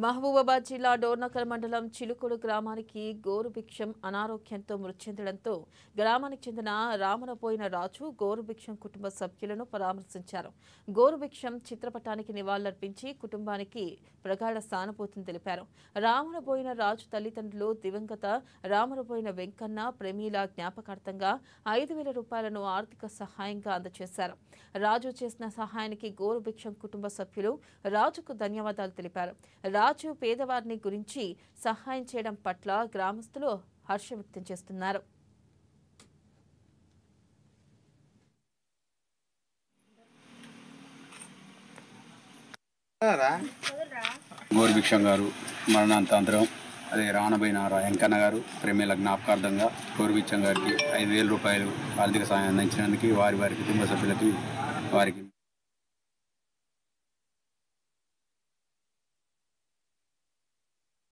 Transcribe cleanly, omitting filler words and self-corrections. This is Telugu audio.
మహబూబాబాద్ జిల్లా డోర్నకల్ మండలం చిలుకుడు గ్రామానికి గోరుభిక్షం అనారోగ్యంతో మృతి చెందడంతో గ్రామానికి చెందిన రామనపోయిన రాజు గోరుభిక్షం కుటుంబ సభ్యులను పరామర్శించారు. గోరుభిక్షం చిత్రపటానికి నివాళులర్పించి కుటుంబానికి ప్రగాఢ సానుభూతిని తెలిపారు. రామనపోయిన రాజు తల్లిదండ్రులు దివంగత రామనపోయిన వెంకన్న ప్రమీల జ్ఞాపకార్థంగా 5,000 రూపాయలను ఆర్థిక సహాయంగా అందజేశారు. రాజు చేసిన సహాయానికి గోరుభిక్షం కుటుంబ సభ్యులు రాజుకు ధన్యవాదాలు తెలిపారు. రాజు పేదవారిని గురించి సహాయం చేయడం పట్ల గ్రామస్తులు హర్షం వ్యక్తం చేస్తున్నారు. గోరుభిక్షం గారు మరణాంతరం అదే రానబోయిన వెంకన్న గారు ప్రేమల జ్ఞాపకార్థంగా గోరుభిక్షం గారికి 5,000 రూపాయలు ఆర్థిక సాయం అందించినందుకు వారి కుటుంబ సభ్యులకి వారికి